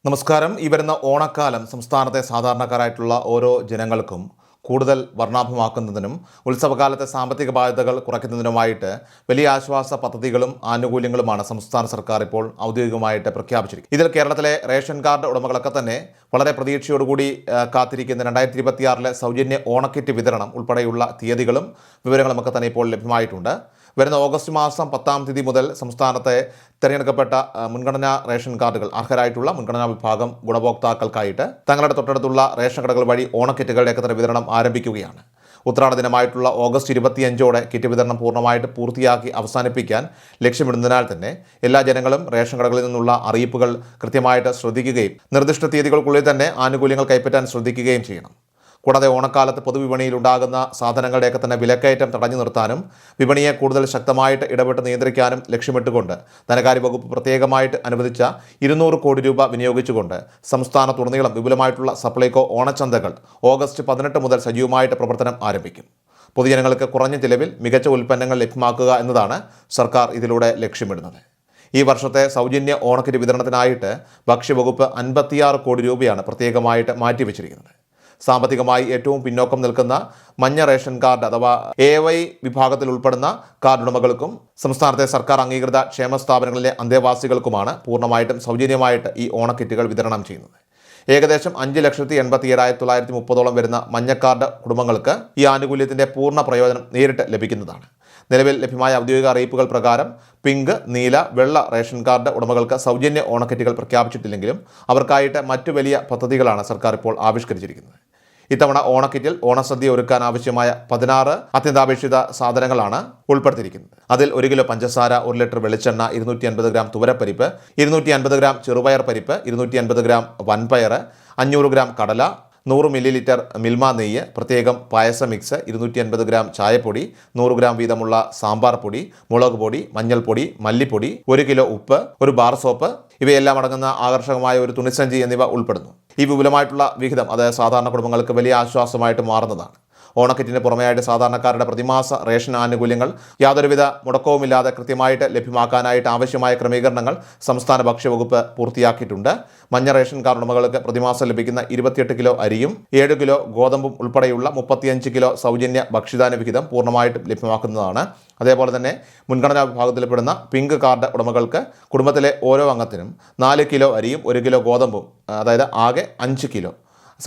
നമസ്കാരം. ഈ വരുന്ന ഓണക്കാലം സംസ്ഥാനത്തെ സാധാരണക്കാരായിട്ടുള്ള ഓരോ ജനങ്ങൾക്കും കൂടുതൽ വർണ്ണാഭമാക്കുന്നതിനും ഉത്സവകാലത്തെ സാമ്പത്തിക ബാധ്യതകൾ കുറയ്ക്കുന്നതിനുമായിട്ട് വലിയ ആശ്വാസ പദ്ധതികളും ആനുകൂല്യങ്ങളുമാണ് സംസ്ഥാന സർക്കാർ ഇപ്പോൾ ഔദ്യോഗികമായിട്ട് പ്രഖ്യാപിച്ചിരിക്കുന്നത്. ഇതിൽ കേരളത്തിലെ റേഷൻ കാർഡ് ഉടമകളൊക്കെ തന്നെ വളരെ പ്രതീക്ഷയോടുകൂടി കാത്തിരിക്കുന്ന 2026 സൗജന്യ ഓണക്കിറ്റ് വിതരണം ഉൾപ്പെടെയുള്ള തീയതികളും വിവരങ്ങളുമൊക്കെ തന്നെ ഇപ്പോൾ ലഭ്യമായിട്ടുണ്ട്. വരുന്ന ഓഗസ്റ്റ് മാസം 10-ാം തീയതി മുതൽ സംസ്ഥാനത്തെ തിരഞ്ഞെടുക്കപ്പെട്ട മുൻഗണനാ റേഷൻ കാർഡുകൾ അർഹരായിട്ടുള്ള മുൻഗണനാ വിഭാഗം ഗുണഭോക്താക്കൾക്കായിട്ട് തങ്ങളുടെ തൊട്ടടുത്തുള്ള റേഷൻ കടകൾ വഴി ഓണക്കിറ്റുകളുടെയൊക്കെ തന്നെ വിതരണം ആരംഭിക്കുകയാണ്. ഉത്രാട ദിനമായിട്ടുള്ള ഓഗസ്റ്റ് 25 കിറ്റ് വിതരണം പൂർണ്ണമായിട്ട് പൂർത്തിയാക്കി അവസാനിപ്പിക്കാൻ ലക്ഷ്യമിടുന്നതിനാൽ തന്നെ എല്ലാ ജനങ്ങളും റേഷൻ കടകളിൽ നിന്നുള്ള അറിയിപ്പുകൾ കൃത്യമായിട്ട് ശ്രദ്ധിക്കുകയും നിർദ്ദിഷ്ട തീയതികൾക്കുള്ളിൽ തന്നെ ആനുകൂല്യങ്ങൾ കൈപ്പറ്റാൻ ശ്രദ്ധിക്കുകയും ചെയ്യണം. കൂടാതെ ഓണക്കാലത്ത് പൊതുവിപണിയിൽ ഉണ്ടാകുന്ന സാധനങ്ങളുടെയൊക്കെ തന്നെ വിലക്കയറ്റം തടഞ്ഞു നിർത്താനും വിപണിയെ കൂടുതൽ ശക്തമായിട്ട് ഇടപെട്ട് നിയന്ത്രിക്കാനും ലക്ഷ്യമിട്ടുകൊണ്ട് ധനകാര്യ വകുപ്പ് പ്രത്യേകമായിട്ട് അനുവദിച്ച 200 കോടി രൂപ വിനിയോഗിച്ചുകൊണ്ട് സംസ്ഥാനത്തുടനീളം വിപുലമായിട്ടുള്ള സപ്ലൈകോ ഓണച്ചന്തകൾ ഓഗസ്റ്റ് 18 മുതൽ സജീവമായിട്ട് പ്രവർത്തനം ആരംഭിക്കും. പൊതുജനങ്ങൾക്ക് കുറഞ്ഞ ചിലവിൽ മികച്ച ഉൽപ്പന്നങ്ങൾ ലഭ്യമാക്കുക എന്നതാണ് സർക്കാർ ഇതിലൂടെ ലക്ഷ്യമിടുന്നത്. ഈ വർഷത്തെ സൗജന്യ ഓണക്കിറ്റ് വിതരണത്തിനായിട്ട് ഭക്ഷ്യവകുപ്പ് 56 കോടി രൂപയാണ് പ്രത്യേകമായിട്ട് മാറ്റിവെച്ചിരിക്കുന്നത്. സാമ്പത്തികമായി ഏറ്റവും പിന്നോക്കം നിൽക്കുന്ന മഞ്ഞ റേഷൻ കാർഡ് അഥവാ AY വിഭാഗത്തിൽ ഉൾപ്പെടുന്ന കാർഡ് ഉടമകൾക്കും സംസ്ഥാനത്തെ സർക്കാർ അംഗീകൃത ക്ഷേമ സ്ഥാപനങ്ങളിലെ അന്തേവാസികൾക്കുമാണ് പൂർണ്ണമായിട്ടും സൗജന്യമായിട്ട് ഈ ഓണക്കിറ്റുകൾ വിതരണം ചെയ്യുന്നത്. ഏകദേശം 5,87,930 വരുന്ന മഞ്ഞ കാർഡ് കുടുംബങ്ങൾക്ക് ഈ ആനുകൂല്യത്തിൻ്റെ പൂർണ്ണ പ്രയോജനം നേരിട്ട് ലഭിക്കുന്നതാണ്. നിലവിൽ ലഭ്യമായ ഔദ്യോഗിക അറിയിപ്പുകൾ പ്രകാരം പിങ്ക്, നീല, വെള്ള റേഷൻ കാർഡ് ഉടമകൾക്ക് സൗജന്യ ഓണക്കിറ്റുകൾ പ്രഖ്യാപിച്ചിട്ടില്ലെങ്കിലും അവർക്കായിട്ട് മറ്റു വലിയ പദ്ധതികളാണ് സർക്കാർ ഇപ്പോൾ ആവിഷ്കരിച്ചിരിക്കുന്നത്. ഇത്തവണ ഓണക്കിറ്റിൽ ഓണസദ്യ ഒരുക്കാൻ ആവശ്യമായ 16 അത്യന്താപേക്ഷിത സാധനങ്ങളാണ് ഉൾപ്പെടുത്തിയിരിക്കുന്നത്. അതിൽ 1 കിലോ പഞ്ചസാര, 1 ലിറ്റർ വെളിച്ചെണ്ണ, 250 ഗ്രാം തുവരപ്പരിപ്പ്, 250 ഗ്രാം ചെറുപയർ പരിപ്പ്, 250 ഗ്രാം വൻപയർ, 500 ഗ്രാം കടല, 100 മില്ലി ലിറ്റർ മിൽമ നെയ്യ്, പ്രത്യേകം പായസ മിക്സ്, 250 ഗ്രാം ചായപ്പൊടി, 100 ഗ്രാം വീതമുള്ള സാമ്പാർ പൊടി, മുളക് പൊടി, മഞ്ഞൾപ്പൊടി, മല്ലിപ്പൊടി, 1 കിലോ ഉപ്പ്, ഒരു ബാർ സോപ്പ്, ഇവയെല്ലാം അടങ്ങുന്ന ആകർഷകമായ ഒരു തുണിസഞ്ചി എന്നിവ ഉൾപ്പെടുന്നു. ഈ വിപുലമായിട്ടുള്ള വിഹിതം അത് സാധാരണ കുടുംബങ്ങൾക്ക് വലിയ ആശ്വാസമായിട്ട് മാറുന്നതാണ്. ഓണക്കിറ്റിന് പുറമെയായിട്ട് സാധാരണക്കാരുടെ പ്രതിമാസ റേഷൻ ആനുകൂല്യങ്ങൾ യാതൊരുവിധ മുടക്കവുമില്ലാതെ കൃത്യമായിട്ട് ലഭ്യമാക്കാനായിട്ട് ആവശ്യമായ ക്രമീകരണങ്ങൾ സംസ്ഥാന ഭക്ഷ്യവകുപ്പ് പൂർത്തിയാക്കിയിട്ടുണ്ട്. മഞ്ഞ റേഷൻ കാർഡ് ഉടമകൾക്ക് പ്രതിമാസം ലഭിക്കുന്ന 28 കിലോ അരിയും 7 കിലോ ഗോതമ്പും ഉൾപ്പെടെയുള്ള 35 കിലോ സൗജന്യ ഭക്ഷ്യധാന്യ വിഹിതം പൂർണ്ണമായിട്ടും ലഭ്യമാക്കുന്നതാണ്. അതേപോലെ തന്നെ മുൻഗണനാ വിഭാഗത്തിൽപ്പെടുന്ന പിങ്ക് കാർഡ് ഉടമകൾക്ക് കുടുംബത്തിലെ ഓരോ അംഗത്തിനും 4 കിലോ അരിയും 1 കിലോ ഗോതമ്പും, അതായത് ആകെ 5 കിലോ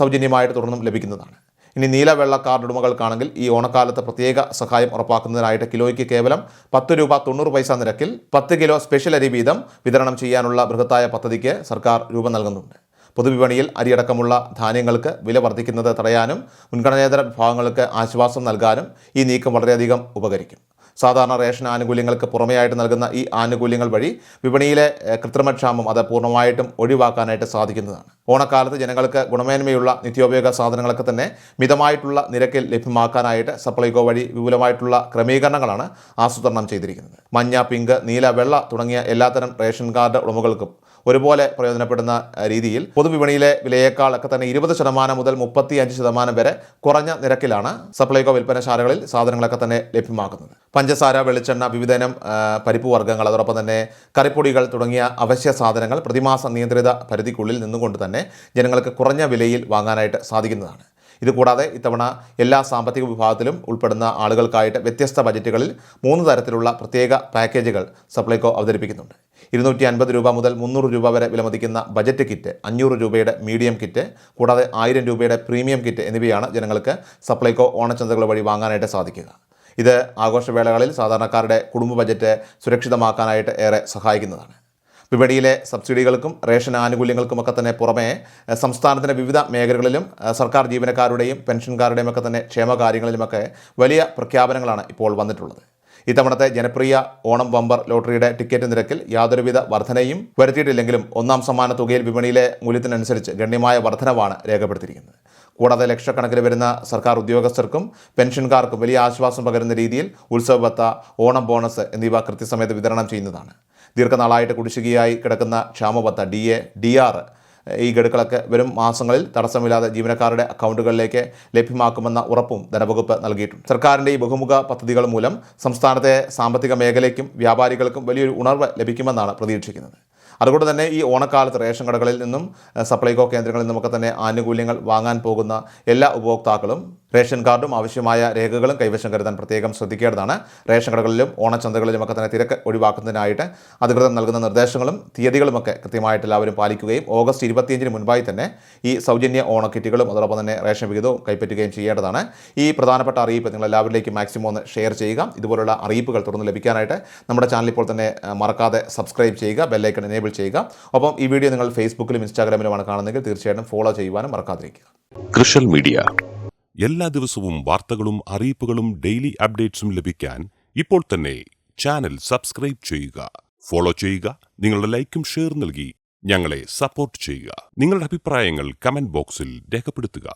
സൗജന്യമായിട്ട് തുടർന്നും ലഭിക്കുന്നതാണ്. ഇനി നീല വെള്ള കാർഡ് ഉടമകൾക്കാണെങ്കിൽ ഈ ഓണക്കാലത്ത് പ്രത്യേക സഹായം ഉറപ്പാക്കുന്നതിനായിട്ട് കിലോയ്ക്ക് കേവലം 10 രൂപ 90 പൈസ നിരക്കിൽ 10 കിലോ സ്പെഷ്യൽ അരി വീതം വിതരണം ചെയ്യാനുള്ള ബൃഹത്തായ പദ്ധതിക്ക് സർക്കാർ രൂപം നൽകുന്നുണ്ട്. പൊതുവിപണിയിൽ അരിയടക്കമുള്ള ധാന്യങ്ങൾക്ക് വില വർദ്ധിക്കുന്നത് തടയാനും മുൻഗണനേതര വിഭാഗങ്ങൾക്ക് ആശ്വാസം നൽകാനും ഈ നീക്കം വളരെയധികം ഉപകരിക്കും. സാധാരണ റേഷൻ ആനുകൂല്യങ്ങൾക്ക് പുറമെയായിട്ട് നൽകുന്ന ഈ ആനുകൂല്യങ്ങൾ വഴി വിപണിയിലെ കൃത്രിമക്ഷാമം അത് പൂർണ്ണമായിട്ടും ഒഴിവാക്കാനായിട്ട് സാധിക്കുന്നതാണ്. ഓണക്കാലത്ത് ജനങ്ങൾക്ക് ഗുണമേന്മയുള്ള നിത്യോപയോഗ സാധനങ്ങളൊക്കെ തന്നെ മിതമായിട്ടുള്ള നിരക്കിൽ ലഭ്യമാക്കാനായിട്ട് സപ്ലൈകോ വഴി വിപുലമായിട്ടുള്ള ക്രമീകരണങ്ങളാണ് ആസൂത്രണം ചെയ്തിരിക്കുന്നത്. മഞ്ഞ, പിങ്ക്, നീല, വെള്ള തുടങ്ങിയ എല്ലാത്തരം റേഷൻ കാർഡ് ഉടമകൾക്കും ഒരുപോലെ പ്രയോജനപ്പെടുന്ന രീതിയിൽ പൊതുവിപണിയിലെ വിലയേക്കാളൊക്കെ തന്നെ 20% മുതൽ 35% വരെ കുറഞ്ഞ നിരക്കിലാണ് സപ്ലൈകോ വിൽപ്പനശാലകളിൽ സാധനങ്ങളൊക്കെ തന്നെ ലഭ്യമാക്കുന്നത്. പഞ്ചസാര, വെളിച്ചെണ്ണ, വിവിധയിനം പരിപ്പ് വർഗ്ഗങ്ങൾ, അതോടൊപ്പം തന്നെ കറിപ്പൊടികൾ തുടങ്ങിയ അവശ്യ സാധനങ്ങൾ പ്രതിമാസ നിയന്ത്രിത പരിധിക്കുള്ളിൽ നിന്നുകൊണ്ട് തന്നെ ജനങ്ങൾക്ക് കുറഞ്ഞ വിലയിൽ വാങ്ങാനായിട്ട് സാധിക്കുന്നതാണ്. ഇതുകൂടാതെ ഇത്തവണ എല്ലാ സാമ്പത്തിക വിഭാഗത്തിലും ഉൾപ്പെടുന്ന ആളുകൾക്കായിട്ട് വ്യത്യസ്ത ബജറ്റുകളിൽ 3 തരത്തിലുള്ള പ്രത്യേക പാക്കേജുകൾ സപ്ലൈകോ അവതരിപ്പിക്കുന്നുണ്ട്. 250 രൂപ മുതൽ 300 രൂപ വരെ വിലമതിക്കുന്ന ബജറ്റ് കിറ്റ്, 500 രൂപയുടെ മീഡിയം കിറ്റ്, കൂടാതെ 1000 രൂപയുടെ പ്രീമിയം കിറ്റ് എന്നിവയാണ് ജനങ്ങൾക്ക് സപ്ലൈകോ ഓണച്ചന്തകൾ വഴി വാങ്ങാനായിട്ട് സാധിക്കുക. ഇത് ആഘോഷവേളകളിൽ സാധാരണക്കാരുടെ കുടുംബ ബജറ്റ് സുരക്ഷിതമാക്കാനായിട്ട് ഏറെ സഹായിക്കുന്നതാണ്. വിപണിയിലെ സബ്സിഡികൾക്കും റേഷൻ ആനുകൂല്യങ്ങൾക്കുമൊക്കെ തന്നെ പുറമെ സംസ്ഥാനത്തിൻ്റെ വിവിധ മേഖലകളിലും സർക്കാർ ജീവനക്കാരുടെയും പെൻഷൻകാരുടെയും ഒക്കെ തന്നെ ക്ഷേമകാര്യങ്ങളിലുമൊക്കെ വലിയ പ്രഖ്യാപനങ്ങളാണ് ഇപ്പോൾ വന്നിട്ടുള്ളത്. ഇത്തവണത്തെ ജനപ്രിയ ഓണം ബമ്പർ ലോട്ടറിയുടെ ടിക്കറ്റ് നിരക്കിൽ യാതൊരുവിധ വർധനയും വരുത്തിയിട്ടില്ലെങ്കിലും ഒന്നാം സമ്മാന തുകയിൽ വിപണിയിലെ മൂല്യത്തിനനുസരിച്ച് ഗണ്യമായ വർധനവാണ് രേഖപ്പെടുത്തിയിരിക്കുന്നത്. കൂടാതെ ലക്ഷക്കണക്കിന് വരുന്ന സർക്കാർ ഉദ്യോഗസ്ഥർക്കും പെൻഷൻകാർക്കും വലിയ ആശ്വാസം പകരുന്ന രീതിയിൽ ഉത്സവബത്ത, ഓണം ബോണസ് എന്നിവ കൃത്യസമയത്ത് വിതരണം ചെയ്യുന്നതാണ്. ദീർഘനാളായിട്ട് കുടിശ്ശികയായി കിടക്കുന്ന ക്ഷാമബത്ത, DA, DR ഈ ഗഡുക്കളൊക്കെ വരും മാസങ്ങളിൽ തടസ്സമില്ലാതെ ജീവനക്കാരുടെ അക്കൗണ്ടുകളിലേക്ക് ലഭ്യമാക്കുമെന്ന ഉറപ്പും ധനവകുപ്പ് നൽകിയിട്ടുണ്ട്. സർക്കാരിൻ്റെ ഈ ബഹുമുഖ പദ്ധതികൾ മൂലം സംസ്ഥാനത്തെ സാമ്പത്തിക മേഖലയ്ക്കും വ്യാപാരികൾക്കും വലിയൊരു ഉണർവ് ലഭിക്കുമെന്നാണ് പ്രതീക്ഷിക്കുന്നത്. അതുകൊണ്ട് തന്നെ ഈ ഓണക്കാലത്ത് റേഷൻ കടകളിൽ നിന്നും സപ്ലൈകോ കേന്ദ്രങ്ങളിൽ നിന്നുമൊക്കെ തന്നെ ആനുകൂല്യങ്ങൾ വാങ്ങാൻ പോകുന്ന എല്ലാ ഉപഭോക്താക്കളും റേഷൻ കാർഡും ആവശ്യമായ രേഖകളും കൈവശം കരുതാൻ പ്രത്യേകം ശ്രദ്ധിക്കേണ്ടതാണ്. റേഷൻ കടകളിലും ഓണച്ചന്തകളിലുമൊക്കെ തന്നെ തിരക്ക് ഒഴിവാക്കുന്നതിനായിട്ട് അധികൃതർ നൽകുന്ന നിർദ്ദേശങ്ങളും തീയതികളുമൊക്കെ കൃത്യമായിട്ട് എല്ലാവരും പാലിക്കുകയും ഓഗസ്റ്റ് 25-ന് മുൻപായി തന്നെ ഈ സൗജന്യ ഓണക്കിറ്റുകളും അതോടൊപ്പം തന്നെ റേഷൻ വിഹിതവും കൈപ്പറ്റുകയും ചെയ്യേണ്ടതാണ്. ഈ പ്രധാനപ്പെട്ട അറിയിപ്പ് നിങ്ങൾ എല്ലാവരിലേക്കും മാക്സിമം ഒന്ന് ഷെയർ ചെയ്യുക. ഇതുപോലുള്ള അറിയിപ്പുകൾ തുടർന്ന് ലഭിക്കാനായിട്ട് നമ്മുടെ ചാനൽ ഇപ്പോൾ തന്നെ മറക്കാതെ സബ്സ്ക്രൈബ് ചെയ്യുക, ബെല്ലൈക്കൺ എനേബിൾ ചെയ്യുക. ഒപ്പം ഈ വീഡിയോ നിങ്ങൾ ഫേസ്ബുക്കിലും ഇൻസ്റ്റാഗ്രാമിലുമാണ് കാണുന്നതെങ്കിൽ തീർച്ചയായിട്ടും ഫോളോ ചെയ്യുവാനും മറക്കാതിരിക്കുക. കൃഷൽ മീഡിയ എല്ലാ ദിവസവും വാർത്തകളും അറിയിപ്പുകളും ഡെയിലി അപ്ഡേറ്റ്സും ലഭിക്കാൻ ഇപ്പോൾ തന്നെ ചാനൽ സബ്സ്ക്രൈബ് ചെയ്യുക, ഫോളോ ചെയ്യുക. നിങ്ങളുടെ ലൈക്കും ഷെയർ നൽകി ഞങ്ങളെ സപ്പോർട്ട് ചെയ്യുക. നിങ്ങളുടെ അഭിപ്രായങ്ങൾ കമന്റ് ബോക്സിൽ രേഖപ്പെടുത്തുക.